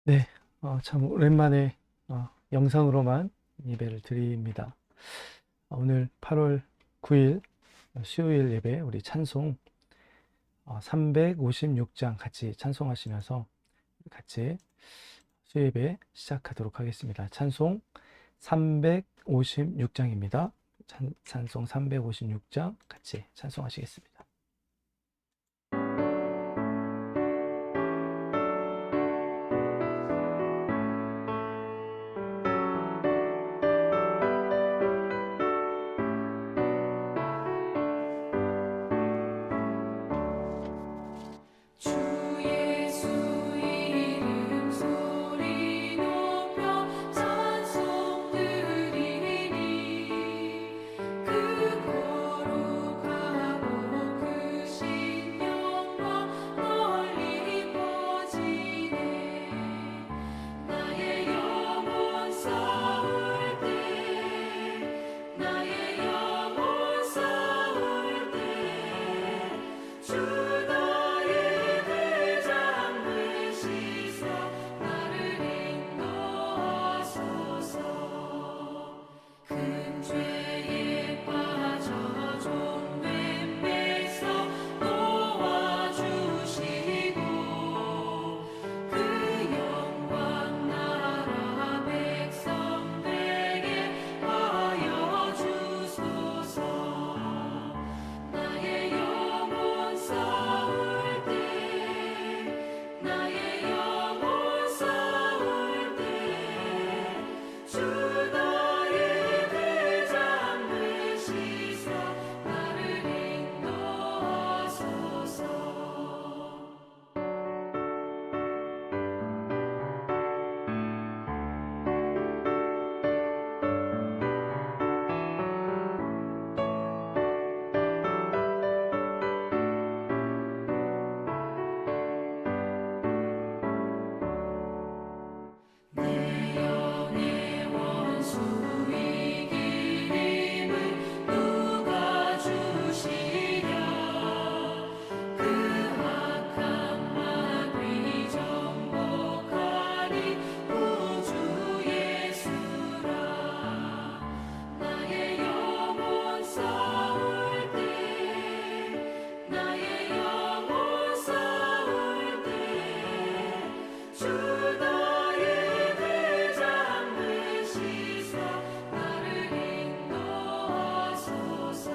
네, 참 오랜만에 영상으로만 예배를 드립니다. 오늘 8월 9일 수요일 예배 우리 찬송 356장 같이 찬송하시면서 같이 수요예배 시작하도록 하겠습니다. 찬송 356장입니다. 찬송 356장 같이 찬송하시겠습니다. 주 예수 이름 소리 높여 찬송 드리니 그 거룩하고 크신 영광 널리 퍼지네. 나의 영혼 싸울 때 나의 영혼 싸울 때주 큰 죄에 빠져 종된 백성 놓아주시고 그 영광 나라 백성되게 하여 주소서. 나의 영혼 싸울 때 나의 영혼 싸울 때주 나의 대장 되시사 나를 인도하소서. 내 영의 원수 이기림을 누가 주시랴. 그 악한 마귀 정복하니 구주 예수라. 나의 영혼 싸울 때 나의 영혼 싸울 때주 나의 대장 되시사 나를 인도하소서.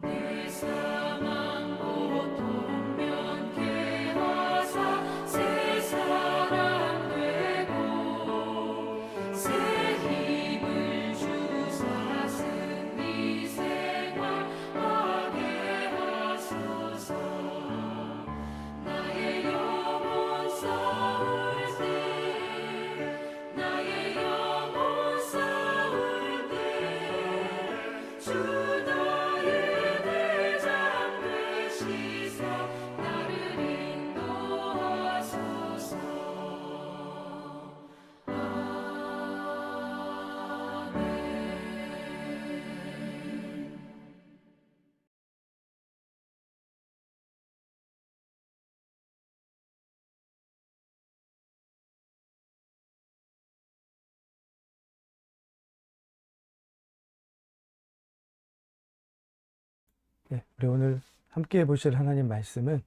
내 사망 고통 면케하사 새 사람 되고 새 힘을 주사 승리 생활하게 하소서. 나의 영혼 싸울 때 나의 영혼 싸울 때주 나의 대장 되시사 나를 인도하소서. 아멘. 네, 우리 오늘 함께 보실 하나님 말씀은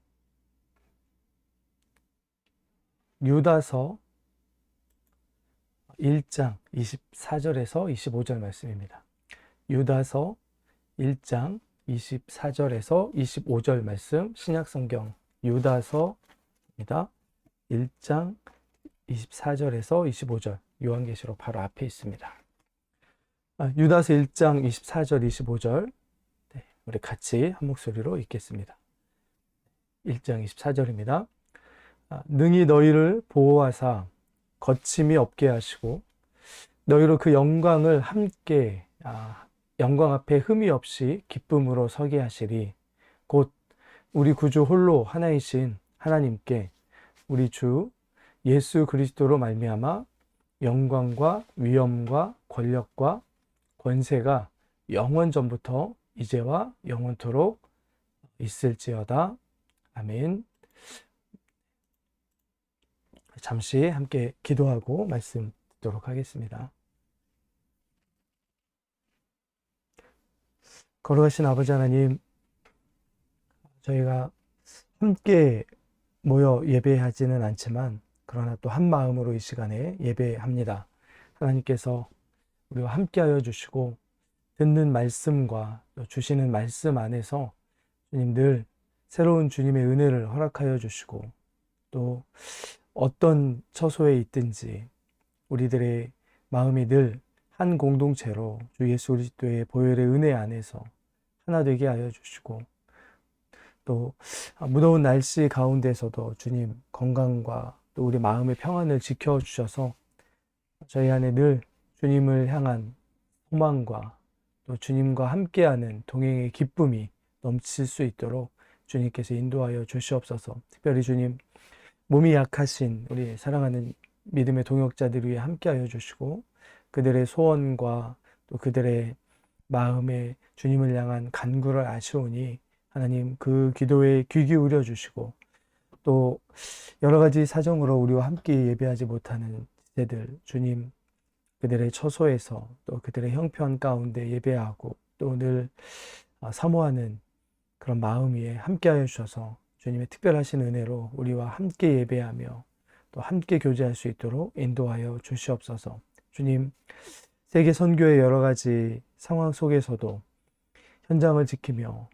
유다서 1장 24절에서 25절 말씀입니다. 유다서 1장 24절에서 25절 말씀, 신약성경 유다서입니다. 1장 24절에서 25절, 요한계시록 바로 앞에 있습니다. 유다서 1장 24절, 25절, 네, 우리 같이 한 목소리로 읽겠습니다. 1장 24절입니다. 능히 너희를 보호하사 거침이 없게 하시고 너희로 그 영광을 함께 영광 앞에 흠이 없이 기쁨으로 서게 하시리. 곧 우리 구주 홀로 하나이신 하나님께 우리 주 예수 그리스도로 말미암아 영광과 위엄과 권력과 권세가 영원 전부터 이제와 영원토록 있을지어다. 아멘. 잠시 함께 기도하고 말씀 듣도록 하겠습니다. 거룩하신 아버지 하나님, 저희가 함께 모여 예배하지는 않지만 그러나 또 한 마음으로 이 시간에 예배합니다. 하나님께서 우리와 함께하여 주시고 듣는 말씀과 또 주시는 말씀 안에서 주님 늘 새로운 주님의 은혜를 허락하여 주시고 또 어떤 처소에 있든지 우리들의 마음이 늘 한 공동체로 주 예수 그리스도의 보혈의 은혜 안에서 하나 되게 하여 주시고 또 무더운 날씨 가운데서도 주님 건강과 또 우리 마음의 평안을 지켜주셔서 저희 안에 늘 주님을 향한 소망과 또 주님과 함께하는 동행의 기쁨이 넘칠 수 있도록 주님께서 인도하여 주시옵소서. 특별히 주님 몸이 약하신 우리 사랑하는 믿음의 동역자들 위해 함께하여 주시고 그들의 소원과 또 그들의 마음에 주님을 향한 간구를 아시오니 하나님 그 기도에 귀 기울여 주시고 또 여러 가지 사정으로 우리와 함께 예배하지 못하는 지체들 주님 그들의 처소에서 또 그들의 형편 가운데 예배하고 또 늘 사모하는 그런 마음 위에 함께하여 주셔서 주님의 특별하신 은혜로 우리와 함께 예배하며 또 함께 교제할 수 있도록 인도하여 주시옵소서. 주님, 세계 선교의 여러 가지 상황 속에서도 현장을 지키며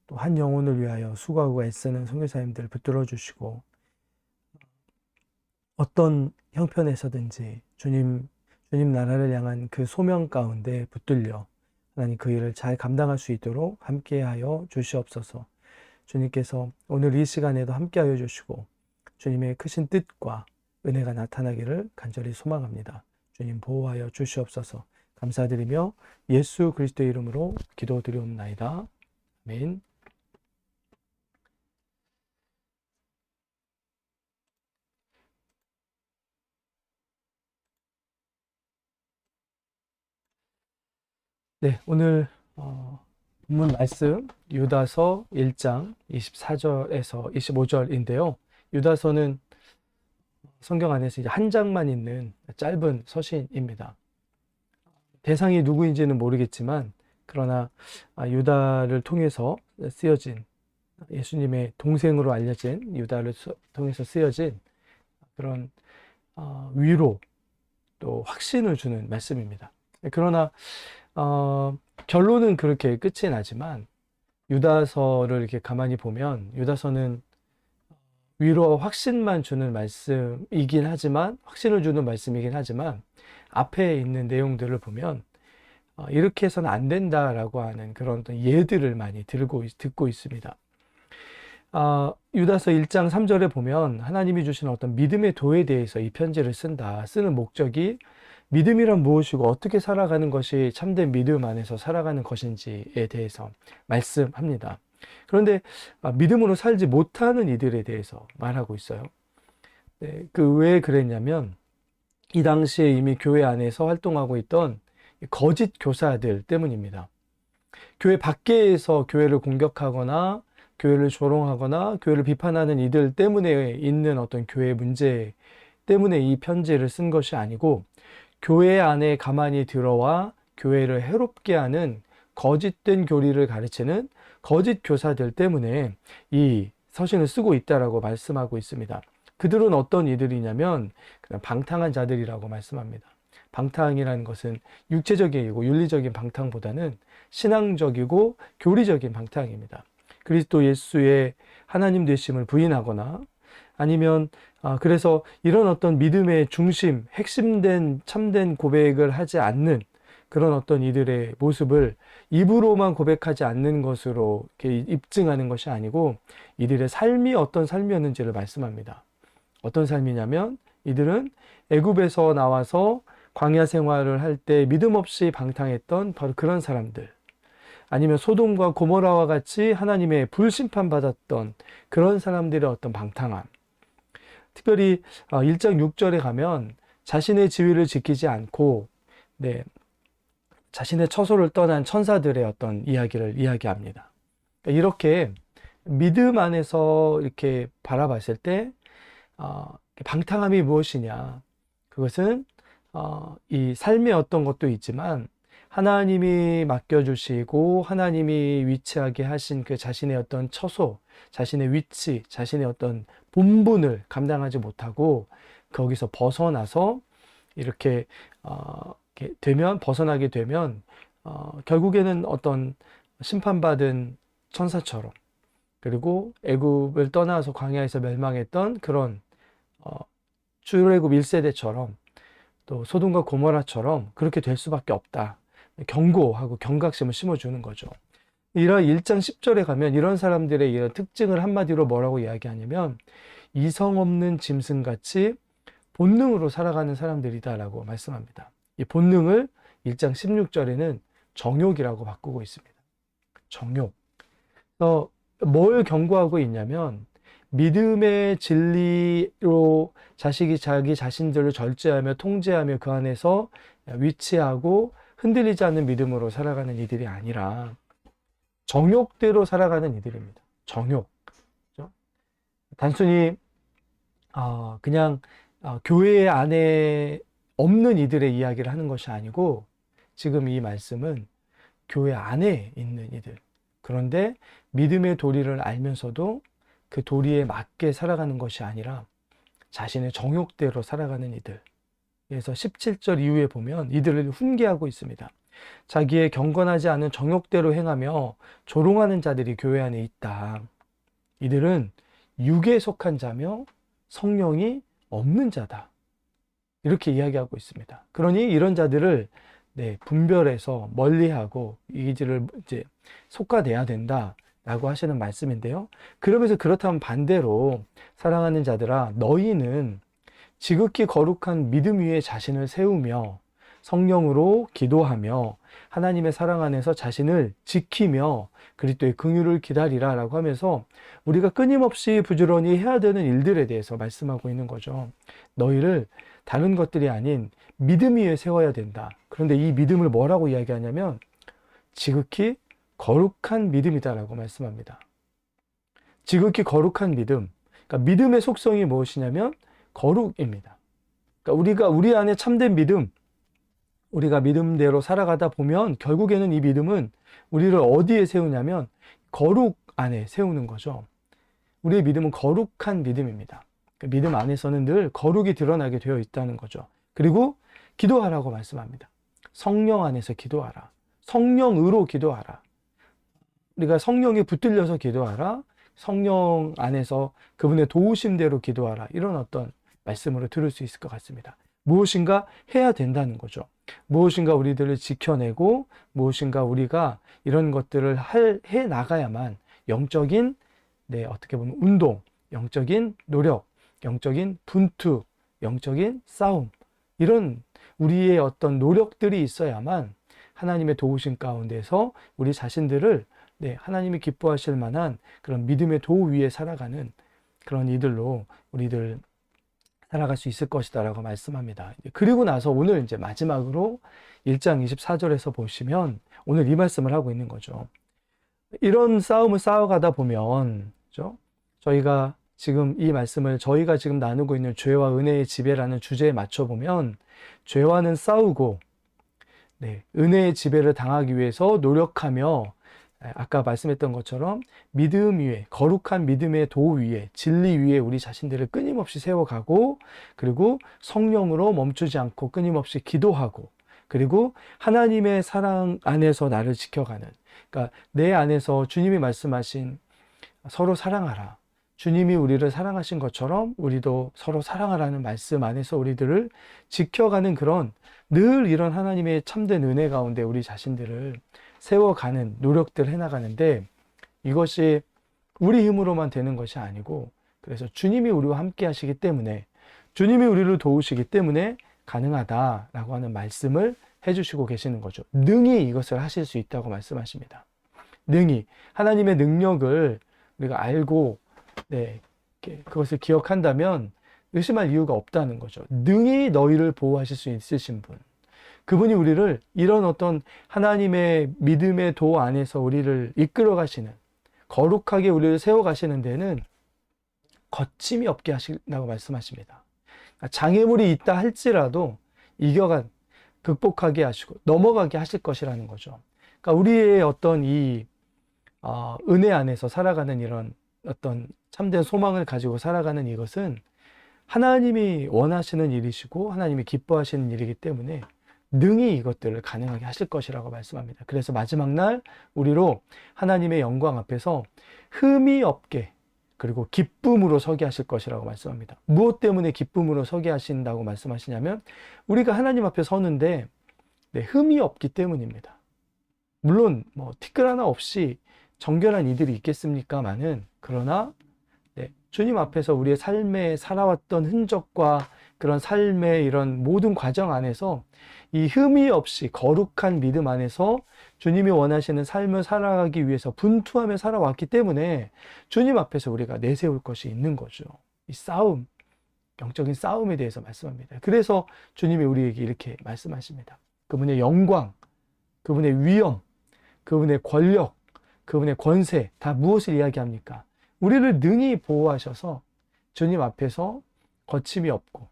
또 한 영혼을 위하여 수고하고 애쓰는 선교사님들 붙들어 주시고 어떤 형편에서든지 주님 나라를 향한 그 소명 가운데 붙들려 하나님 그 일을 잘 감당할 수 있도록 함께하여 주시옵소서. 주님께서 오늘 이 시간에도 함께하여 주시고 주님의 크신 뜻과 은혜가 나타나기를 간절히 소망합니다. 주님 보호하여 주시옵소서. 감사드리며 예수 그리스도의 이름으로 기도드리옵나이다. 아멘. 네, 오늘 본문 말씀 유다서 1장 24절에서 25절인데요. 유다서는 성경 안에서 이제 한 장만 있는 짧은 서신입니다. 대상이 누구인지는 모르겠지만 그러나 유다를 통해서 쓰여진 예수님의 동생으로 알려진 유다를 통해서 쓰여진 그런 위로 또 확신을 주는 말씀입니다. 그러나 결론은 그렇게 끝이 나지만 유다서를 이렇게 가만히 보면 유다서는 위로와 확신만 주는 말씀이긴 하지만 확신을 주는 말씀이긴 하지만 앞에 있는 내용들을 보면 이렇게 해서는 안 된다라고 하는 그런 어떤 예들을 많이 듣고 있습니다. 유다서 1장 3절에 보면 하나님이 주신 어떤 믿음의 도에 대해서 이 편지를 쓰는 목적이 믿음이란 무엇이고 어떻게 살아가는 것이 참된 믿음 안에서 살아가는 것인지에 대해서 말씀합니다. 그런데 믿음으로 살지 못하는 이들에 대해서 말하고 있어요. 네, 왜 그랬냐면 이 당시에 이미 교회 안에서 활동하고 있던 거짓 교사들 때문입니다. 교회 밖에서 교회를 공격하거나 교회를 조롱하거나 교회를 비판하는 이들 때문에 있는 어떤 교회 문제 때문에 이 편지를 쓴 것이 아니고 교회 안에 가만히 들어와 교회를 해롭게 하는 거짓된 교리를 가르치는 거짓 교사들 때문에 이 서신을 쓰고 있다라고 말씀하고 있습니다. 그들은 어떤 이들이냐면 그냥 방탕한 자들이라고 말씀합니다. 방탕이라는 것은 육체적이고 윤리적인 방탕보다는 신앙적이고 교리적인 방탕입니다. 그리스도 예수의 하나님 되심을 부인하거나 아니면 그래서 이런 어떤 믿음의 중심, 핵심된 참된 고백을 하지 않는 그런 어떤 이들의 모습을 입으로만 고백하지 않는 것으로 이렇게 입증하는 것이 아니고 이들의 삶이 어떤 삶이었는지를 말씀합니다. 어떤 삶이냐면 이들은 애굽에서 나와서 광야 생활을 할 때 믿음 없이 방탕했던 바로 그런 사람들, 아니면 소돔과 고모라와 같이 하나님의 불심판 받았던 그런 사람들의 어떤 방탕함, 특별히 1장 6절에 가면 자신의 지위를 지키지 않고 자신의 처소를 떠난 천사들의 어떤 이야기를 이야기합니다. 이렇게 믿음 안에서 이렇게 바라봤을 때 방탕함이 무엇이냐? 그것은 이 삶의 어떤 것도 있지만 하나님이 맡겨주시고 하나님이 위치하게 하신 그 자신의 어떤 처소, 자신의 위치, 자신의 어떤 본분을 감당하지 못하고 거기서 벗어나서 이렇게 벗어나게 되면 결국에는 어떤 심판받은 천사처럼, 그리고 애굽을 떠나서 광야에서 멸망했던 그런 출애굽 1세대처럼 또 소돔과 고모라처럼 그렇게 될 수밖에 없다. 경고하고 경각심을 심어주는 거죠. 이런 1장 10절에 가면 이런 사람들의 이런 특징을 한마디로 뭐라고 이야기하냐면 이성 없는 짐승같이 본능으로 살아가는 사람들이다라고 말씀합니다. 이 본능을 1장 16절에는 정욕이라고 바꾸고 있습니다. 정욕. 그래서 뭘 경고하고 있냐면 믿음의 진리로 자식이 자기 자신들을 절제하며 통제하며 그 안에서 위치하고 흔들리지 않는 믿음으로 살아가는 이들이 아니라 정욕대로 살아가는 이들입니다. 정욕. 그렇죠? 단순히 그냥 교회 안에 없는 이들의 이야기를 하는 것이 아니고 지금 이 말씀은 교회 안에 있는 이들. 그런데 믿음의 도리를 알면서도 그 도리에 맞게 살아가는 것이 아니라 자신의 정욕대로 살아가는 이들. 그래서 17절 이후에 보면 이들을 훈계하고 있습니다. 자기의 경건하지 않은 정욕대로 행하며 조롱하는 자들이 교회 안에 있다. 이들은 육에 속한 자며 성령이 없는 자다. 이렇게 이야기하고 있습니다. 그러니 이런 자들을 분별해서 멀리하고 이들을 이제 속아내야 된다라고 하시는 말씀인데요. 그러면서 그렇다면 반대로 사랑하는 자들아, 너희는 지극히 거룩한 믿음 위에 자신을 세우며 성령으로 기도하며 하나님의 사랑 안에서 자신을 지키며 그리스도의 긍휼을 기다리라 라고 하면서 우리가 끊임없이 부지런히 해야 되는 일들에 대해서 말씀하고 있는 거죠. 너희를 다른 것들이 아닌 믿음 위에 세워야 된다. 그런데 이 믿음을 뭐라고 이야기하냐면 지극히 거룩한 믿음이다라고 말씀합니다. 지극히 거룩한 믿음. 그러니까 믿음의 속성이 무엇이냐면 거룩입니다. 그러니까 우리 안에 참된 믿음, 우리가 믿음대로 살아가다 보면 결국에는 이 믿음은 우리를 어디에 세우냐면 거룩 안에 세우는 거죠. 우리의 믿음은 거룩한 믿음입니다. 그 믿음 안에서는 늘 거룩이 드러나게 되어 있다는 거죠. 그리고 기도하라고 말씀합니다. 성령 안에서 기도하라. 성령으로 기도하라. 우리가 성령에 붙들려서 기도하라. 성령 안에서 그분의 도우심대로 기도하라. 이런 어떤 말씀으로 들을 수 있을 것 같습니다. 무엇인가 해야 된다는 거죠. 무엇인가 우리들을 지켜내고 무엇인가 우리가 이런 것들을 해 나가야만 영적인 어떻게 보면 운동, 영적인 노력, 영적인 분투, 영적인 싸움, 이런 우리의 어떤 노력들이 있어야만 하나님의 도우심 가운데서 우리 자신들을 하나님이 기뻐하실 만한 그런 믿음의 도 위에 살아가는 그런 이들로 우리들 살아갈 수 있을 것이다 라고 말씀합니다. 그리고 나서 오늘 이제 마지막으로 1장 24절에서 보시면 오늘 이 말씀을 하고 있는 거죠. 이런 싸움을 싸워가다 보면, 그렇죠? 저희가 지금 이 말씀을 저희가 지금 나누고 있는 죄와 은혜의 지배라는 주제에 맞춰보면 죄와는 싸우고 은혜의 지배를 당하기 위해서 노력하며 아까 말씀했던 것처럼 믿음 위에, 거룩한 믿음의 도 위에, 진리 위에 우리 자신들을 끊임없이 세워가고 그리고 성령으로 멈추지 않고 끊임없이 기도하고 그리고 하나님의 사랑 안에서 나를 지켜가는, 그러니까 내 안에서 주님이 말씀하신 서로 사랑하라. 주님이 우리를 사랑하신 것처럼 우리도 서로 사랑하라는 말씀 안에서 우리들을 지켜가는 그런 늘 이런 하나님의 참된 은혜 가운데 우리 자신들을 세워가는 노력들 해나가는데 이것이 우리 힘으로만 되는 것이 아니고 그래서 주님이 우리와 함께 하시기 때문에 주님이 우리를 도우시기 때문에 가능하다라고 하는 말씀을 해주시고 계시는 거죠. 능히 이것을 하실 수 있다고 말씀하십니다. 능히 하나님의 능력을 우리가 알고 그것을 기억한다면 의심할 이유가 없다는 거죠. 능히 너희를 보호하실 수 있으신 분, 그분이 우리를 이런 어떤 하나님의 믿음의 도 안에서 우리를 이끌어 가시는, 거룩하게 우리를 세워 가시는 데는 거침이 없게 하신다고 말씀하십니다. 장애물이 있다 할지라도 극복하게 하시고 넘어가게 하실 것이라는 거죠. 그러니까 우리의 어떤 은혜 안에서 살아가는 이런 어떤 참된 소망을 가지고 살아가는 이것은 하나님이 원하시는 일이시고 하나님이 기뻐하시는 일이기 때문에 능히 이것들을 가능하게 하실 것이라고 말씀합니다. 그래서 마지막 날 우리로 하나님의 영광 앞에서 흠이 없게 그리고 기쁨으로 서게 하실 것이라고 말씀합니다. 무엇 때문에 기쁨으로 서게 하신다고 말씀하시냐면 우리가 하나님 앞에 서는데 흠이 없기 때문입니다. 물론 티끌 하나 없이 정결한 이들이 있겠습니까마는 그러나 주님 앞에서 우리의 삶에 살아왔던 흔적과 그런 삶의 이런 모든 과정 안에서 이 흠이 없이 거룩한 믿음 안에서 주님이 원하시는 삶을 살아가기 위해서 분투하며 살아왔기 때문에 주님 앞에서 우리가 내세울 것이 있는 거죠. 이 싸움, 영적인 싸움에 대해서 말씀합니다. 그래서 주님이 우리에게 이렇게 말씀하십니다. 그분의 영광, 그분의 위엄, 그분의 권력, 그분의 권세 다 무엇을 이야기합니까? 우리를 능히 보호하셔서 주님 앞에서 거침이 없고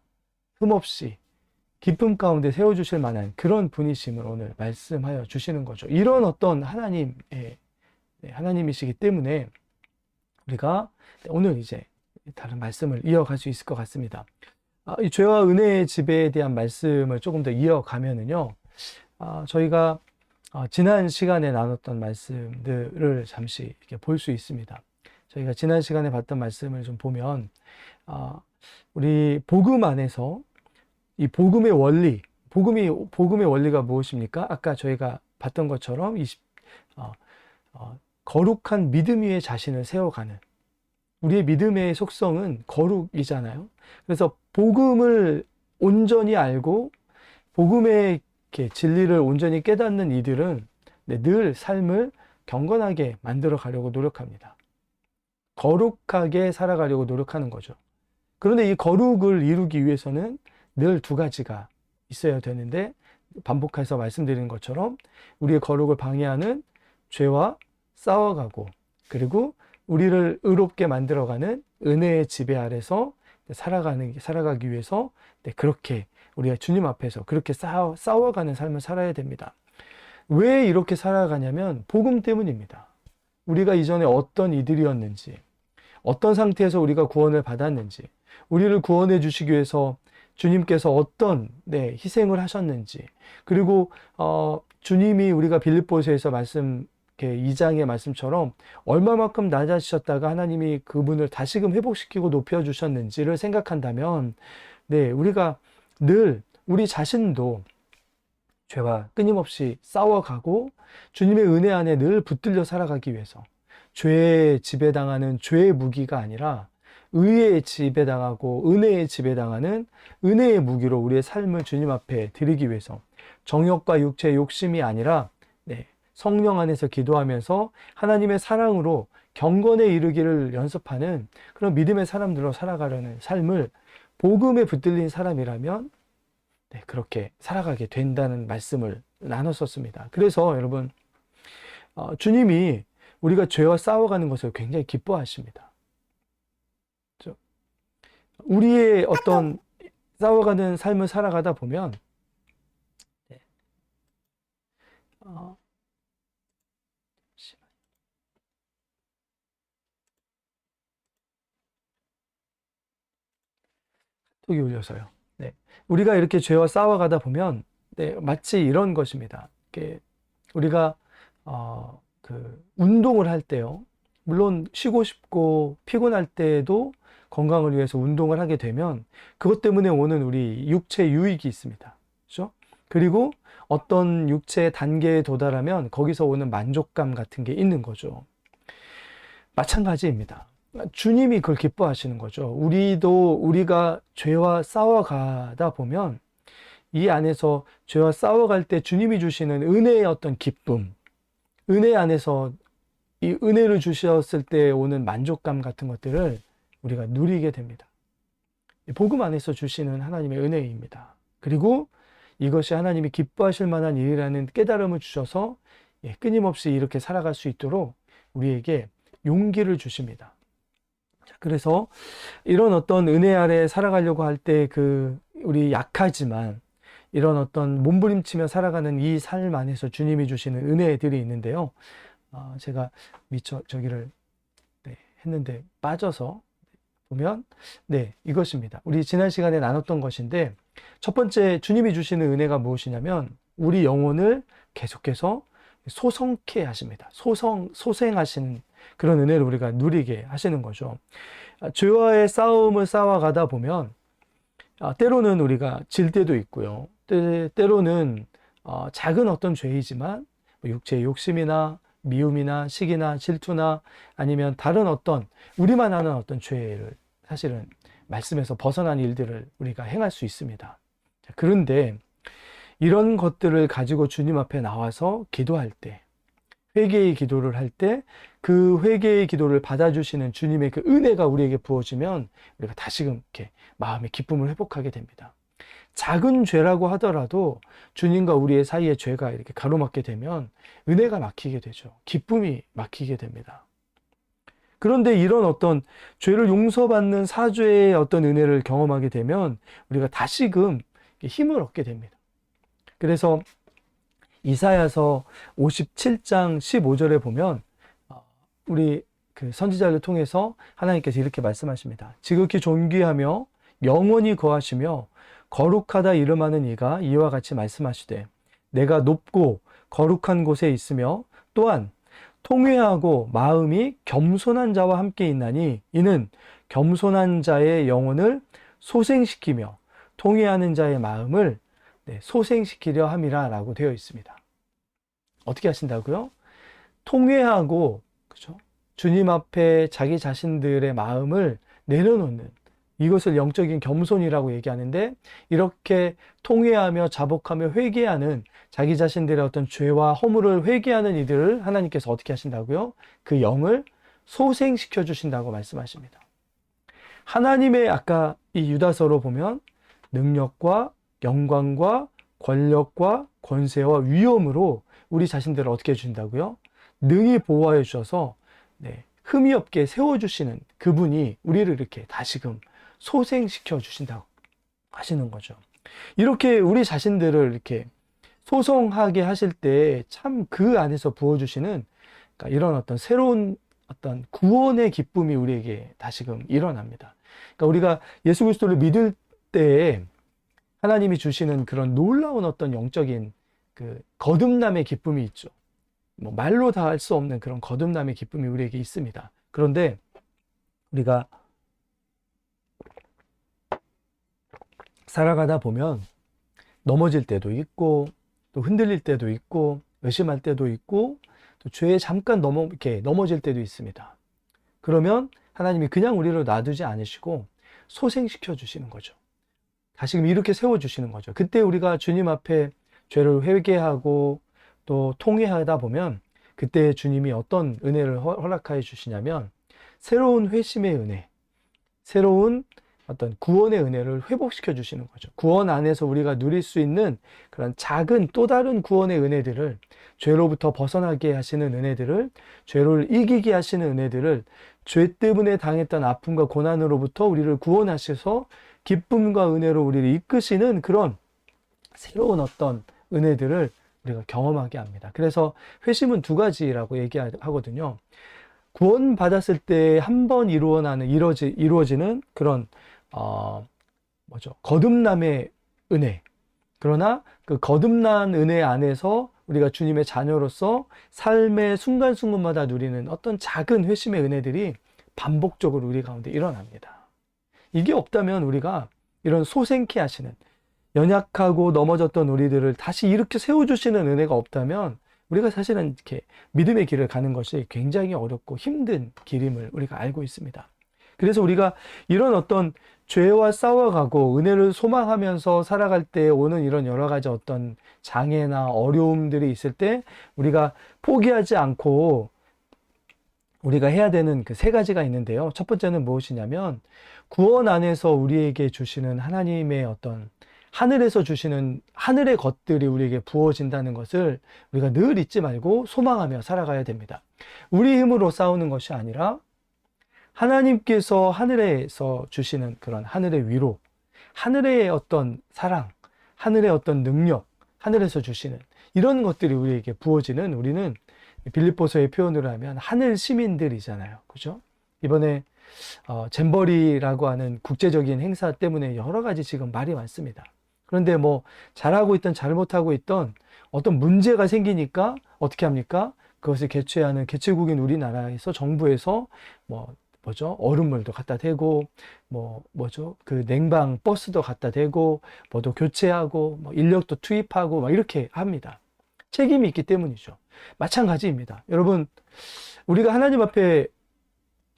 흠없이 기쁨 가운데 세워주실 만한 그런 분이심을 오늘 말씀하여 주시는 거죠. 이런 어떤 하나님이시기 때문에 우리가 오늘 이제 다른 말씀을 이어갈 수 있을 것 같습니다. 이 죄와 은혜의 지배에 대한 말씀을 조금 더 이어가면은요, 저희가 지난 시간에 나눴던 말씀들을 잠시 이렇게 볼 수 있습니다. 저희가 지난 시간에 봤던 말씀을 좀 보면, 우리 복음 안에서 이 복음의 원리, 복음의 원리가 무엇입니까? 아까 저희가 봤던 것처럼 거룩한 믿음 위에 자신을 세워가는, 우리의 믿음의 속성은 거룩이잖아요. 그래서 복음을 온전히 알고 복음의 진리를 온전히 깨닫는 이들은 늘 삶을 경건하게 만들어 가려고 노력합니다. 거룩하게 살아가려고 노력하는 거죠. 그런데 이 거룩을 이루기 위해서는 늘 두 가지가 있어야 되는데, 반복해서 말씀드리는 것처럼 우리의 거룩을 방해하는 죄와 싸워가고, 그리고 우리를 의롭게 만들어가는 은혜의 지배 아래서 살아가기 위해서 그렇게 우리가 주님 앞에서 그렇게 싸워가는 삶을 살아야 됩니다. 왜 이렇게 살아가냐면 복음 때문입니다. 우리가 이전에 어떤 이들이었는지, 어떤 상태에서 우리가 구원을 받았는지, 우리를 구원해 주시기 위해서 주님께서 어떤 희생을 하셨는지, 그리고 주님이 우리가 빌립보서에서 2장의 말씀처럼 얼마만큼 낮아지셨다가 하나님이 그분을 다시금 회복시키고 높여주셨는지를 생각한다면, 우리가 늘 우리 자신도 죄와 끊임없이 싸워가고 주님의 은혜 안에 늘 붙들려 살아가기 위해서, 죄에 지배당하는 죄의 무기가 아니라 의에 지배당하고 은혜에 지배당하는 은혜의 무기로 우리의 삶을 주님 앞에 드리기 위해서, 정욕과 육체의 욕심이 아니라 성령 안에서 기도하면서 하나님의 사랑으로 경건에 이르기를 연습하는 그런 믿음의 사람들로 살아가려는 삶을 복음에 붙들린 사람이라면 그렇게 살아가게 된다는 말씀을 나눴었습니다. 그래서 여러분, 주님이 우리가 죄와 싸워가는 것을 굉장히 기뻐하십니다. 우리의 어떤 싸워가는 삶을 살아가다 보면 톡이 울려서요. 우리가 이렇게 죄와 싸워가다 보면 마치 이런 것입니다. 우리가 운동을 할 때요, 물론 쉬고 싶고 피곤할 때에도 건강을 위해서 운동을 하게 되면 그것 때문에 오는 우리 육체 유익이 있습니다. 그렇죠? 그리고 어떤 육체의 단계에 도달하면 거기서 오는 만족감 같은 게 있는 거죠. 마찬가지입니다. 주님이 그걸 기뻐하시는 거죠. 우리가 죄와 싸워가다 보면 이 안에서 죄와 싸워갈 때 주님이 주시는 은혜의 어떤 기쁨, 은혜 안에서 이 은혜를 주셨을 때 오는 만족감 같은 것들을 우리가 누리게 됩니다. 복음 안에서 주시는 하나님의 은혜입니다. 그리고 이것이 하나님이 기뻐하실 만한 일이라는 깨달음을 주셔서 끊임없이 이렇게 살아갈 수 있도록 우리에게 용기를 주십니다. 그래서 이런 어떤 은혜 아래 살아가려고 할 때 우리 약하지만 이런 어떤 몸부림치며 살아가는 이 삶 안에서 주님이 주시는 은혜들이 있는데요. 제가 미처 저기를 했는데 빠져서 보면 이것입니다. 우리 지난 시간에 나눴던 것인데, 첫 번째 주님이 주시는 은혜가 무엇이냐면 우리 영혼을 계속해서 소성케 하십니다. 소생하시는 그런 은혜를 우리가 누리게 하시는 거죠. 죄와의 싸움을 싸워가다 보면 때로는 우리가 질 때도 있고요. 때로는 작은 어떤 죄이지만 육체의 욕심이나 미움이나 시기나 질투나 아니면 다른 어떤 우리만 아는 어떤 죄를 사실은 말씀에서 벗어난 일들을 우리가 행할 수 있습니다. 그런데 이런 것들을 가지고 주님 앞에 나와서 기도할 때, 회개의 기도를 할 때 그 회개의 기도를 받아주시는 주님의 그 은혜가 우리에게 부어지면 우리가 다시금 이렇게 마음의 기쁨을 회복하게 됩니다. 작은 죄라고 하더라도 주님과 우리의 사이에 죄가 이렇게 가로막게 되면 은혜가 막히게 되죠. 기쁨이 막히게 됩니다. 그런데 이런 어떤 죄를 용서받는 사죄의 어떤 은혜를 경험하게 되면 우리가 다시금 힘을 얻게 됩니다. 그래서 이사야서 57장 15절에 보면 우리 그 선지자를 통해서 하나님께서 이렇게 말씀하십니다. 지극히 존귀하며 영원히 거하시며 거룩하다 이름하는 이가 이와 같이 말씀하시되 내가 높고 거룩한 곳에 있으며 또한 통회하고 마음이 겸손한 자와 함께 있나니 이는 겸손한 자의 영혼을 소생시키며 통회하는 자의 마음을 소생시키려 함이라 라고 되어 있습니다. 어떻게 하신다고요? 통회하고, 그죠? 주님 앞에 자기 자신들의 마음을 내려놓는, 이것을 영적인 겸손이라고 얘기하는데, 이렇게 통회하며 자복하며 회개하는 자기 자신들의 어떤 죄와 허물을 회개하는 이들을 하나님께서 어떻게 하신다고요? 그 영을 소생시켜 주신다고 말씀하십니다. 하나님의 아까 이 유다서로 보면 능력과 영광과 권력과 권세와 위엄으로 우리 자신들을 어떻게 해주신다고요? 능히 보호하여 주셔서 흠이 없게 세워주시는 그분이 우리를 이렇게 다시금 소생시켜 주신다고 하시는 거죠. 이렇게 우리 자신들을 이렇게 소성하게 하실 때 참 그 안에서 부어주시는 그러니까 이런 어떤 새로운 어떤 구원의 기쁨이 우리에게 다시금 일어납니다. 그러니까 우리가 예수 그리스도를 믿을 때에 하나님이 주시는 그런 놀라운 어떤 영적인 그 거듭남의 기쁨이 있죠. 뭐 말로 다 할 수 없는 그런 거듭남의 기쁨이 우리에게 있습니다. 그런데 우리가 살아가다 보면 넘어질 때도 있고 또 흔들릴 때도 있고 의심할 때도 있고 또 죄에 잠깐 이렇게 넘어질 때도 있습니다. 그러면 하나님이 그냥 우리를 놔두지 않으시고 소생시켜 주시는 거죠. 다시금 이렇게 세워주시는 거죠. 그때 우리가 주님 앞에 죄를 회개하고 또 통회하다 보면 그때 주님이 어떤 은혜를 허락하여 주시냐면 새로운 회심의 은혜, 새로운 어떤 구원의 은혜를 회복시켜 주시는 거죠. 구원 안에서 우리가 누릴 수 있는 그런 작은 또 다른 구원의 은혜들을, 죄로부터 벗어나게 하시는 은혜들을, 죄를 이기게 하시는 은혜들을, 죄 때문에 당했던 아픔과 고난으로부터 우리를 구원하셔서 기쁨과 은혜로 우리를 이끄시는 그런 새로운 어떤 은혜들을 우리가 경험하게 합니다. 그래서 회심은 두 가지라고 얘기하거든요. 구원받았을 때 한 번 이루어지는 그런 거듭남의 은혜. 그러나 그 거듭난 은혜 안에서 우리가 주님의 자녀로서 삶의 순간순간마다 누리는 어떤 작은 회심의 은혜들이 반복적으로 우리 가운데 일어납니다. 이게 없다면 우리가 이런 소생케 하시는, 연약하고 넘어졌던 우리들을 다시 이렇게 세워주시는 은혜가 없다면 우리가 사실은 이렇게 믿음의 길을 가는 것이 굉장히 어렵고 힘든 길임을 우리가 알고 있습니다. 그래서 우리가 이런 어떤 죄와 싸워가고 은혜를 소망하면서 살아갈 때 오는 이런 여러 가지 어떤 장애나 어려움들이 있을 때 우리가 포기하지 않고 우리가 해야 되는 그 세 가지가 있는데요. 첫 번째는 무엇이냐면 구원 안에서 우리에게 주시는 하나님의 어떤 하늘에서 주시는 하늘의 것들이 우리에게 부어진다는 것을 우리가 늘 잊지 말고 소망하며 살아가야 됩니다. 우리 힘으로 싸우는 것이 아니라 하나님께서 하늘에서 주시는 그런 하늘의 위로, 하늘의 어떤 사랑, 하늘의 어떤 능력, 하늘에서 주시는 이런 것들이 우리에게 부어지는, 우리는 빌립보서의 표현으로 하면 하늘 시민들이잖아요. 그죠? 이번에 잼버리라고 하는 국제적인 행사 때문에 여러 가지 지금 말이 많습니다. 그런데 뭐 잘하고 있던 잘못하고 있던 어떤 문제가 생기니까 어떻게 합니까? 그것을 개최하는 개최국인 우리나라에서 정부에서 얼음물도 갖다 대고 그 냉방 버스도 갖다 대고 뭐도 교체하고 뭐 인력도 투입하고 막 이렇게 합니다. 책임이 있기 때문이죠. 마찬가지입니다. 여러분, 우리가 하나님 앞에,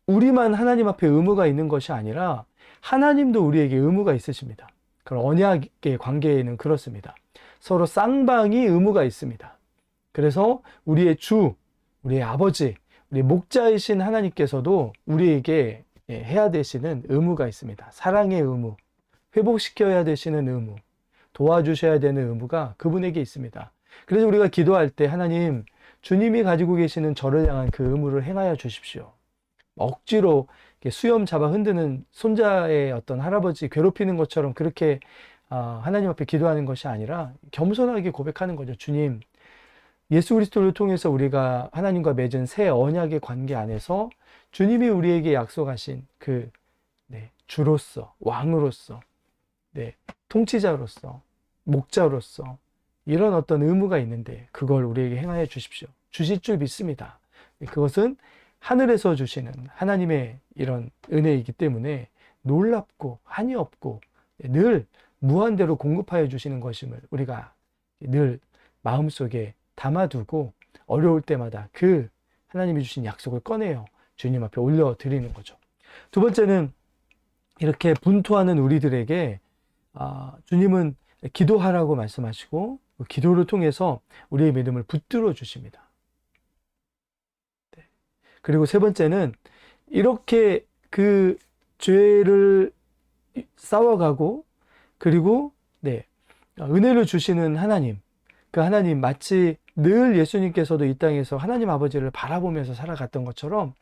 우리만 하나님 앞에 의무가 있는 것이 아니라 하나님도 우리에게 의무가 있으십니다. 그런 언약의 관계에는 그렇습니다. 서로 쌍방이 의무가 있습니다. 그래서 우리의 주, 우리의 아버지, 우리 목자이신 하나님께서도 우리에게 해야 되시는 의무가 있습니다. 사랑의 의무, 회복시켜야 되시는 의무, 도와주셔야 되는 의무가 그분에게 있습니다. 그래서 우리가 기도할 때 하나님, 주님이 가지고 계시는 저를 향한 그 의무를 행하여 주십시오. 억지로 수염 잡아 흔드는 손자의 어떤 할아버지 괴롭히는 것처럼 그렇게 하나님 앞에 기도하는 것이 아니라 겸손하게 고백하는 거죠. 주님, 예수 그리스도를 통해서 우리가 하나님과 맺은 새 언약의 관계 안에서 주님이 우리에게 약속하신 그 주로서, 왕으로서, 통치자로서, 목자로서 이런 어떤 의무가 있는데 그걸 우리에게 행하여 주십시오. 주실 줄 믿습니다. 그것은 하늘에서 주시는 하나님의 이런 은혜이기 때문에 놀랍고 한이 없고 늘 무한대로 공급하여 주시는 것임을 우리가 늘 마음속에 담아두고 어려울 때마다 그 하나님이 주신 약속을 꺼내어 주님 앞에 올려드리는 거죠. 두 번째는 이렇게 분투하는 우리들에게 주님은 기도하라고 말씀하시고 기도를 통해서 우리의 믿음을 붙들어 주십니다. 그리고 세 번째는 이렇게 그 죄를 싸워가고 그리고 은혜를 주시는 하나님, 그 하나님 마치 늘 예수님께서도 이 땅에서 하나님 아버지를 바라보면서 살아갔던 것처럼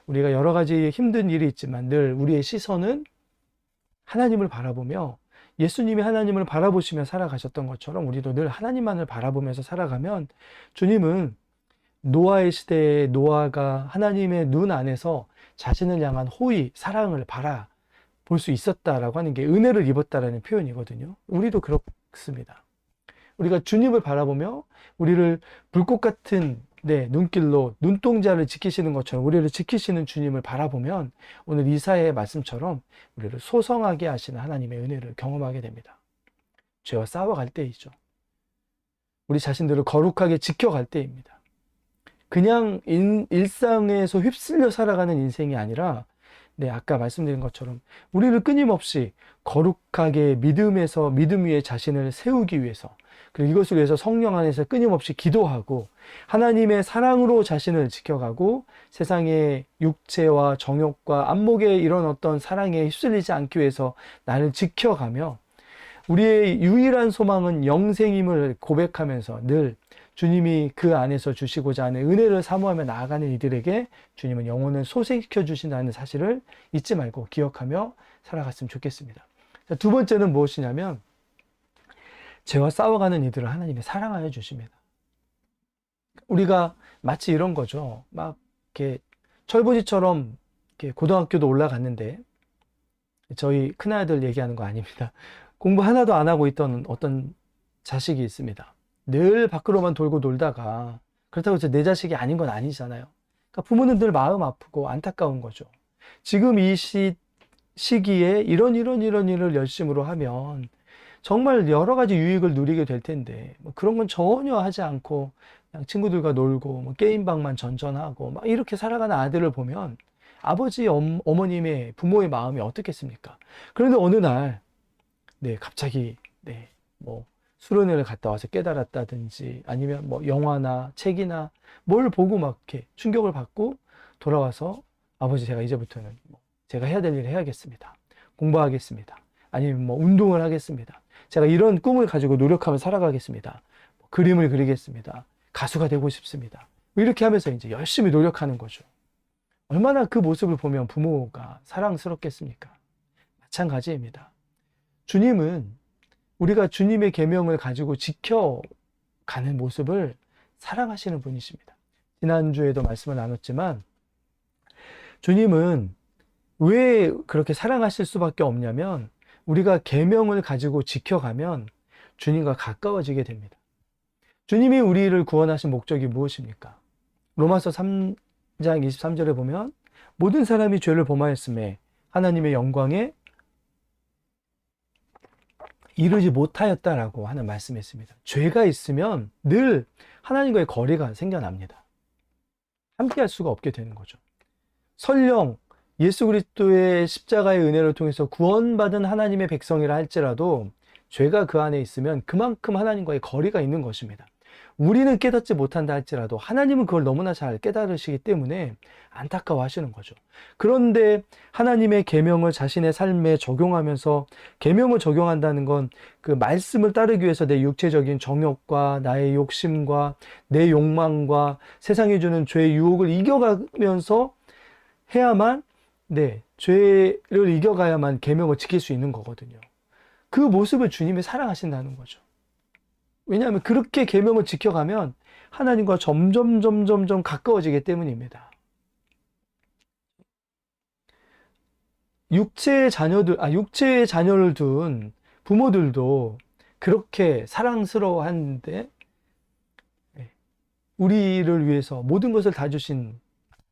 우리가 여러 가지 힘든 일이 있지만 늘 우리의 시선은 하나님을 바라보며 예수님이 하나님을 바라보시며 살아가셨던 것처럼 우리도 늘 하나님만을 바라보면서 살아가면 주님은 노아의 시대에 노아가 하나님의 눈 안에서 자신을 향한 호의, 사랑을 바라볼 수 있었다라고 하는 게 은혜를 입었다라는 표현이거든요. 우리도 그렇습니다. 우리가 주님을 바라보며 우리를 불꽃 같은 눈길로 눈동자를 지키시는 것처럼 우리를 지키시는 주님을 바라보면 오늘 이사야의 말씀처럼 우리를 소성하게 하시는 하나님의 은혜를 경험하게 됩니다. 죄와 싸워갈 때이죠. 우리 자신들을 거룩하게 지켜갈 때입니다. 그냥 일상에서 휩쓸려 살아가는 인생이 아니라 아까 말씀드린 것처럼 우리를 끊임없이 거룩하게 믿음 위에 자신을 세우기 위해서 그리고 이것을 위해서 성령 안에서 끊임없이 기도하고 하나님의 사랑으로 자신을 지켜가고 세상의 육체와 정욕과 안목의 이런 어떤 사랑에 휩쓸리지 않기 위해서 나를 지켜가며 우리의 유일한 소망은 영생임을 고백하면서 늘 주님이 그 안에서 주시고자 하는 은혜를 사모하며 나아가는 이들에게 주님은 영혼을 소생시켜 주신다는 사실을 잊지 말고 기억하며 살아갔으면 좋겠습니다. 두 번째는 무엇이냐면 죄와 싸워가는 이들을 하나님이 사랑하여 주십니다. 우리가 마치 이런 거죠. 막 이렇게 철부지처럼 이렇게 고등학교도 올라갔는데 저희 큰아들 얘기하는 거 아닙니다. 공부 하나도 안 하고 있던 어떤 자식이 있습니다. 늘 밖으로만 돌고 놀다가 그렇다고 해서 내 자식이 아닌 건 아니잖아요. 그러니까 부모는 늘 마음 아프고 안타까운 거죠. 지금 이 시기에 이런 일을 열심으로 하면 정말 여러 가지 유익을 누리게 될 텐데 그런 건 전혀 하지 않고 그냥 친구들과 놀고 게임방만 전전하고 막 이렇게 살아가는 아들을 보면 아버지, 어머님의 부모의 마음이 어떻겠습니까? 그런데 어느 날 갑자기 수련회를 갔다 와서 깨달았다든지 아니면 영화나 책이나 뭘 보고 막 이렇게 충격을 받고 돌아와서 아버지 제가 이제부터는 제가 해야 될 일을 해야겠습니다. 공부하겠습니다. 아니면 운동을 하겠습니다. 제가 이런 꿈을 가지고 노력하며 살아가겠습니다. 그림을 그리겠습니다. 가수가 되고 싶습니다. 이렇게 하면서 이제 열심히 노력하는 거죠. 얼마나 그 모습을 보면 부모가 사랑스럽겠습니까? 마찬가지입니다. 주님은 우리가 주님의 계명을 가지고 지켜가는 모습을 사랑하시는 분이십니다. 지난주에도 말씀을 나눴지만 주님은 왜 그렇게 사랑하실 수밖에 없냐면 우리가 계명을 가지고 지켜가면 주님과 가까워지게 됩니다. 주님이 우리를 구원하신 목적이 무엇입니까? 로마서 3장 23절에 보면 모든 사람이 죄를 범하였음에 하나님의 영광에 이르지 못하였다라고 하는 말씀이 있습니다. 죄가 있으면 늘 하나님과의 거리가 생겨납니다. 함께할 수가 없게 되는 거죠. 설령 예수 그리스도의 십자가의 은혜를 통해서 구원받은 하나님의 백성이라 할지라도 죄가 그 안에 있으면 그만큼 하나님과의 거리가 있는 것입니다. 우리는 깨닫지 못한다 할지라도 하나님은 그걸 너무나 잘 깨달으시기 때문에 안타까워하시는 거죠. 그런데 하나님의 계명을 자신의 삶에 적용하면서, 계명을 적용한다는 건 그 말씀을 따르기 위해서 내 육체적인 정욕과 나의 욕심과 내 욕망과 세상이 주는 죄의 유혹을 이겨가면서 해야만, 죄를 이겨가야만 계명을 지킬 수 있는 거거든요. 그 모습을 주님이 사랑하신다는 거죠. 왜냐하면 그렇게 계명을 지켜가면 하나님과 점점 가까워지기 때문입니다. 육체의 자녀를 둔 부모들도 그렇게 사랑스러워하는데 우리를 위해서 모든 것을 다 주신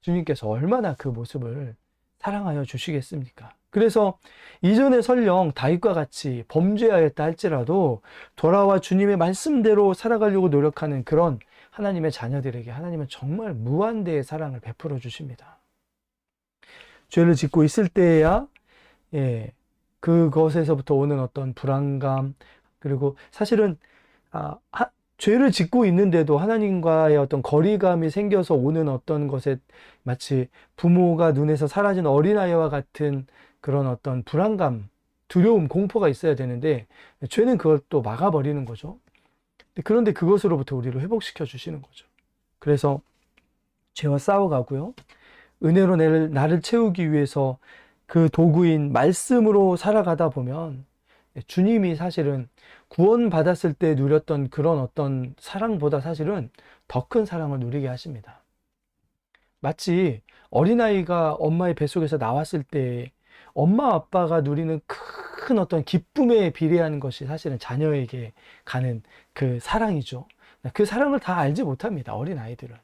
주님께서 얼마나 그 모습을 사랑하여 주시겠습니까? 그래서 이전에 설령 다윗과 같이 범죄하였다 할지라도 돌아와 주님의 말씀대로 살아가려고 노력하는 그런 하나님의 자녀들에게 하나님은 정말 무한대의 사랑을 베풀어 주십니다. 죄를 짓고 있을 때에야 그것에서부터 오는 어떤 불안감, 그리고 사실은 죄를 짓고 있는데도 하나님과의 어떤 거리감이 생겨서 오는 어떤 것에 마치 부모가 눈에서 사라진 어린아이와 같은 그런 어떤 불안감, 두려움, 공포가 있어야 되는데 죄는 그걸 또 막아버리는 거죠. 그런데 그것으로부터 우리를 회복시켜 주시는 거죠. 그래서 죄와 싸워가고요. 은혜로 나를 채우기 위해서 그 도구인 말씀으로 살아가다 보면 주님이 사실은 구원받았을 때 누렸던 그런 어떤 사랑보다 사실은 더 큰 사랑을 누리게 하십니다. 마치 어린아이가 엄마의 뱃속에서 나왔을 때 엄마 아빠가 누리는 큰 어떤 기쁨에 비례하는 것이 사실은 자녀에게 가는 그 사랑이죠. 그 사랑을 다 알지 못합니다. 어린아이들은.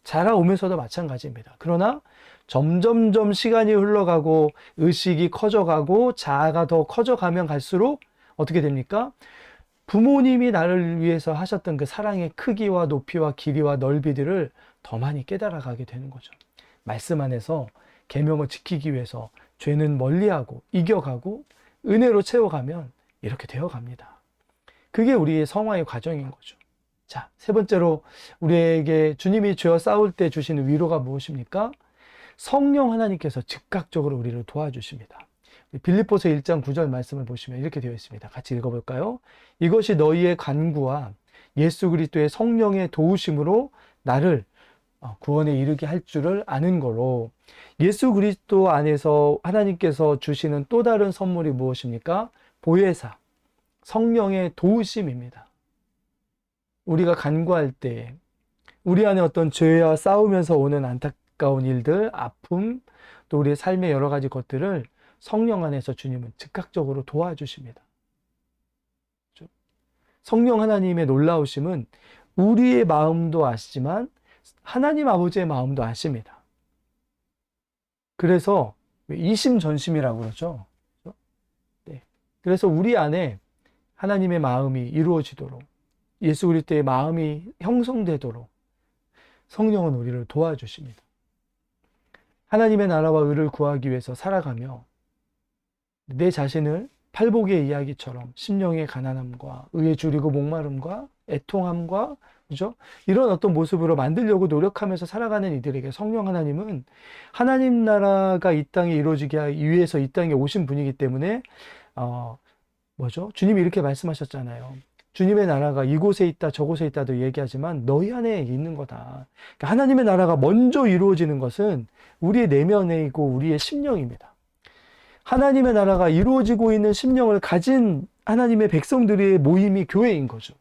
자라오면서도 마찬가지입니다. 그러나 점점점 시간이 흘러가고 의식이 커져가고 자아가 더 커져가면 갈수록 어떻게 됩니까? 부모님이 나를 위해서 하셨던 그 사랑의 크기와 높이와 길이와 넓이들을 더 많이 깨달아가게 되는 거죠. 말씀 안에서 계명을 지키기 위해서 죄는 멀리하고 이겨가고 은혜로 채워가면 이렇게 되어갑니다. 그게 우리의 성화의 과정인 거죠. 자, 세 번째로 우리에게 주님이 죄와 싸울 때 주시는 위로가 무엇입니까? 성령 하나님께서 즉각적으로 우리를 도와주십니다. 빌립보서 1장 9절 말씀을 보시면 이렇게 되어 있습니다. 같이 읽어볼까요? 이것이 너희의 간구와 예수 그리스도의 성령의 도우심으로 나를 구원에 이르게 할 줄을 아는 거로, 예수 그리스도 안에서 하나님께서 주시는 또 다른 선물이 무엇입니까? 보혜사, 성령의 도우심입니다. 우리가 간구할 때 우리 안에 어떤 죄와 싸우면서 오는 안타까운 일들, 아픔, 또 우리의 삶의 여러 가지 것들을 성령 안에서 주님은 즉각적으로 도와주십니다. 성령 하나님의 놀라우심은 우리의 마음도 아시지만 하나님 아버지의 마음도 아십니다. 그래서 이심전심이라고 그러죠. 그래서 우리 안에 하나님의 마음이 이루어지도록, 예수 그리스도의 마음이 형성되도록 성령은 우리를 도와주십니다. 하나님의 나라와 의를 구하기 위해서 살아가며 내 자신을 팔복의 이야기처럼 심령의 가난함과 의에 줄이고 목마름과 애통함과, 그죠? 이런 어떤 모습으로 만들려고 노력하면서 살아가는 이들에게 성령 하나님은 하나님 나라가 이 땅에 이루어지기 위해서 이 땅에 오신 분이기 때문에 주님이 이렇게 말씀하셨잖아요. 주님의 나라가 이곳에 있다 저곳에 있다도 얘기하지만 너희 안에 있는 거다. 그러니까 하나님의 나라가 먼저 이루어지는 것은 우리의 내면에 있고 우리의 심령입니다. 하나님의 나라가 이루어지고 있는 심령을 가진 하나님의 백성들의 모임이 교회인 거죠.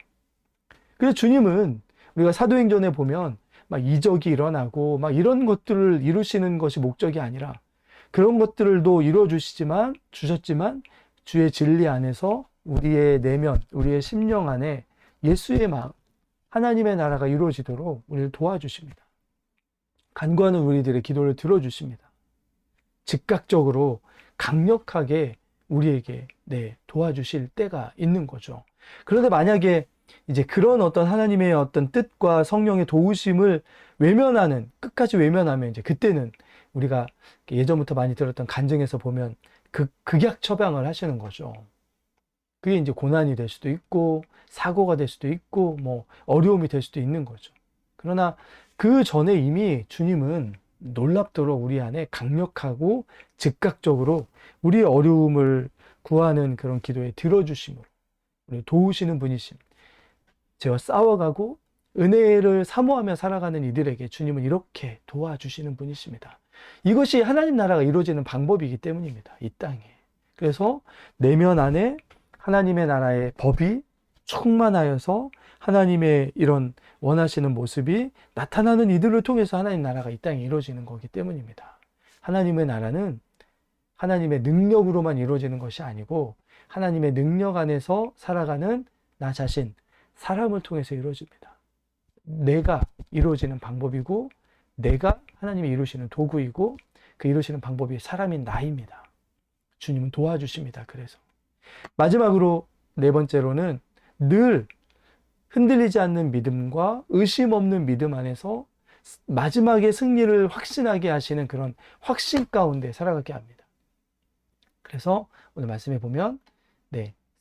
그래서 주님은 우리가 사도행전에 보면 막 이적이 일어나고 막 이런 것들을 이루시는 것이 목적이 아니라 그런 것들도 이루어주셨지만 주의 진리 안에서 우리의 내면, 우리의 심령 안에 예수의 마음, 하나님의 나라가 이루어지도록 우리를 도와주십니다. 간구하는 우리들의 기도를 들어주십니다. 즉각적으로 강력하게 우리에게 도와주실 때가 있는 거죠. 그런데 만약에 이제 그런 어떤 하나님의 어떤 뜻과 성령의 도우심을 외면하는, 끝까지 외면하면 이제 그때는 우리가 예전부터 많이 들었던 간증에서 보면 극약 처방을 하시는 거죠. 그게 이제 고난이 될 수도 있고 사고가 될 수도 있고 뭐 어려움이 될 수도 있는 거죠. 그러나 그 전에 이미 주님은 놀랍도록 우리 안에 강력하고 즉각적으로 우리의 어려움을 구하는 그런 기도에 들어주심으로 우리 도우시는 분이심. 죄와 싸워가고 은혜를 사모하며 살아가는 이들에게 주님은 이렇게 도와주시는 분이십니다. 이것이 하나님 나라가 이루어지는 방법이기 때문입니다. 이 땅에. 그래서 내면 안에 하나님의 나라의 법이 충만하여서 하나님의 이런 원하시는 모습이 나타나는 이들을 통해서 하나님 나라가 이 땅에 이루어지는 거기 때문입니다. 하나님의 나라는 하나님의 능력으로만 이루어지는 것이 아니고 하나님의 능력 안에서 살아가는 나 자신, 사람을 통해서 이루어집니다. 내가 이루어지는 방법이고 내가 하나님이 이루시는 도구이고 그 이루시는 방법이 사람인 나입니다. 주님은 도와주십니다. 그래서 마지막으로 네 번째로는 늘 흔들리지 않는 믿음과 의심 없는 믿음 안에서 마지막에 승리를 확신하게 하시는 그런 확신 가운데 살아가게 합니다. 그래서 오늘 말씀해 보면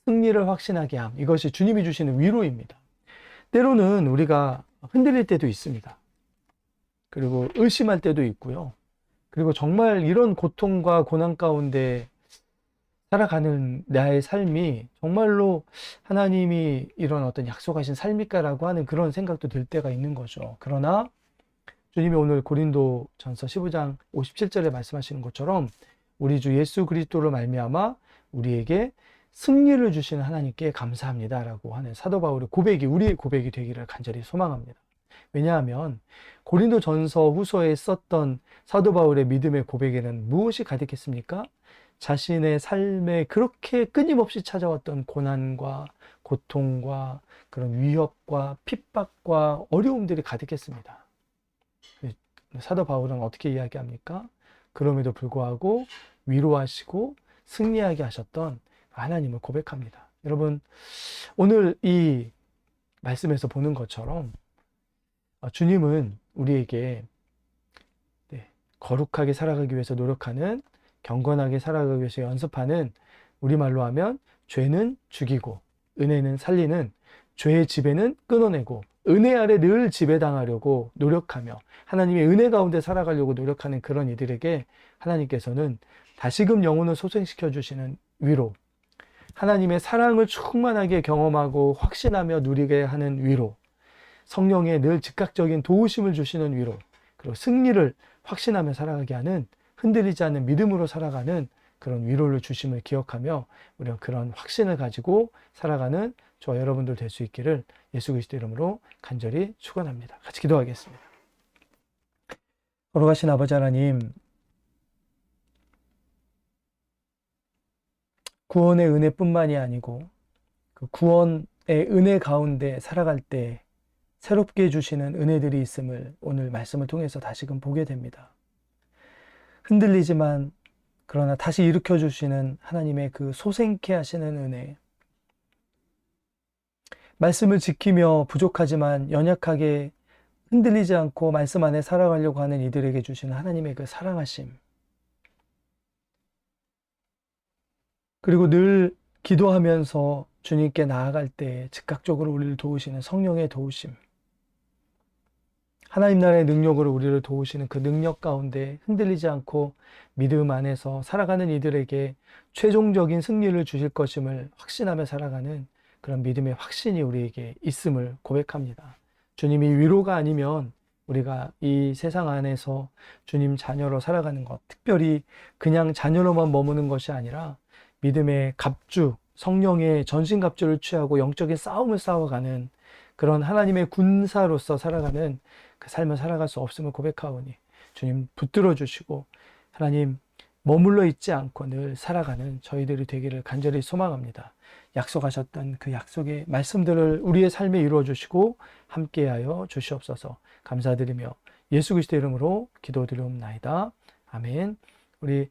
승리를 확신하게 함, 이것이 주님이 주시는 위로입니다. 때로는 우리가 흔들릴 때도 있습니다. 그리고 의심할 때도 있고요. 그리고 정말 이런 고통과 고난 가운데 살아가는 나의 삶이 정말로 하나님이 이런 어떤 약속하신 삶일까라고 하는 그런 생각도 들 때가 있는 거죠. 그러나 주님이 오늘 고린도전서 15장 57절에 말씀하시는 것처럼 우리 주 예수 그리스도로 말미암아 우리에게 승리를 주시는 하나님께 감사합니다라고 하는 사도 바울의 고백이 우리의 고백이 되기를 간절히 소망합니다. 왜냐하면 고린도전서 후서에 썼던 사도 바울의 믿음의 고백에는 무엇이 가득했습니까? 자신의 삶에 그렇게 끊임없이 찾아왔던 고난과 고통과 그런 위협과 핍박과 어려움들이 가득했습니다. 사도 바울은 어떻게 이야기합니까? 그럼에도 불구하고 위로하시고 승리하게 하셨던 하나님을 고백합니다. 여러분, 오늘 이 말씀에서 보는 것처럼 주님은 우리에게 거룩하게 살아가기 위해서 노력하는, 경건하게 살아가기 위해서 연습하는, 우리말로 하면 죄는 죽이고 은혜는 살리는, 죄의 지배는 끊어내고 은혜 아래 늘 지배당하려고 노력하며 하나님의 은혜 가운데 살아가려고 노력하는 그런 이들에게 하나님께서는 다시금 영혼을 소생시켜 주시는 위로, 하나님의 사랑을 충만하게 경험하고 확신하며 누리게 하는 위로, 성령의 늘 즉각적인 도우심을 주시는 위로, 그리고 승리를 확신하며 살아가게 하는, 흔들리지 않는 믿음으로 살아가는 그런 위로를 주심을 기억하며 우리가 그런 확신을 가지고 살아가는 저와 여러분들 될 수 있기를 예수 그리스도 이름으로 간절히 축원합니다. 같이 기도하겠습니다. 걸어가신 아버지 하나님, 구원의 은혜뿐만이 아니고 그 구원의 은혜 가운데 살아갈 때 새롭게 주시는 은혜들이 있음을 오늘 말씀을 통해서 다시금 보게 됩니다. 흔들리지만 그러나 다시 일으켜 주시는 하나님의 그 소생케 하시는 은혜, 말씀을 지키며 부족하지만 연약하게 흔들리지 않고 말씀 안에 살아가려고 하는 이들에게 주시는 하나님의 그 사랑하심, 그리고 늘 기도하면서 주님께 나아갈 때 즉각적으로 우리를 도우시는 성령의 도우심, 하나님 나라의 능력으로 우리를 도우시는 그 능력 가운데 흔들리지 않고 믿음 안에서 살아가는 이들에게 최종적인 승리를 주실 것임을 확신하며 살아가는 그런 믿음의 확신이 우리에게 있음을 고백합니다. 주님이 위로가 아니면 우리가 이 세상 안에서 주님 자녀로 살아가는 것, 특별히 그냥 자녀로만 머무는 것이 아니라 믿음의 갑주, 성령의 전신갑주를 취하고 영적인 싸움을 싸워가는 그런 하나님의 군사로서 살아가는 그 삶을 살아갈 수 없음을 고백하오니 주님 붙들어 주시고 하나님 머물러 있지 않고 늘 살아가는 저희들이 되기를 간절히 소망합니다. 약속하셨던 그 약속의 말씀들을 우리의 삶에 이루어 주시고 함께하여 주시옵소서. 감사드리며 예수 그리스도의 이름으로 기도드리옵나이다. 아멘. 우리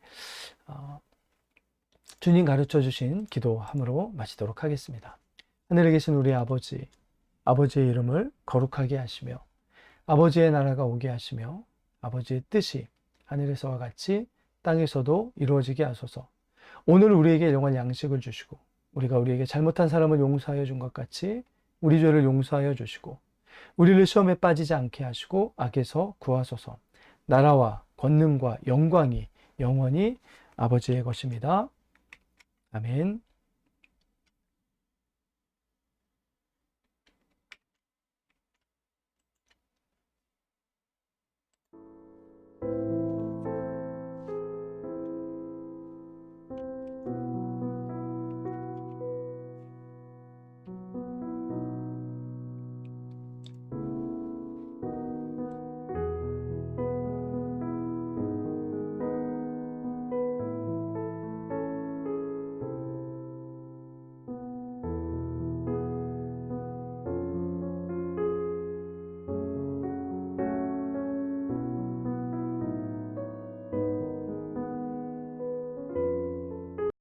주님 가르쳐 주신 기도함으로 마치도록 하겠습니다. 하늘에 계신 우리 아버지, 아버지의 이름을 거룩하게 하시며 아버지의 나라가 오게 하시며 아버지의 뜻이 하늘에서와 같이 땅에서도 이루어지게 하소서. 오늘 우리에게 영원한 양식을 주시고 우리가 우리에게 잘못한 사람을 용서하여 준 것 같이 우리 죄를 용서하여 주시고 우리를 시험에 빠지지 않게 하시고 악에서 구하소서. 나라와 권능과 영광이 영원히 아버지의 것입니다. 아멘.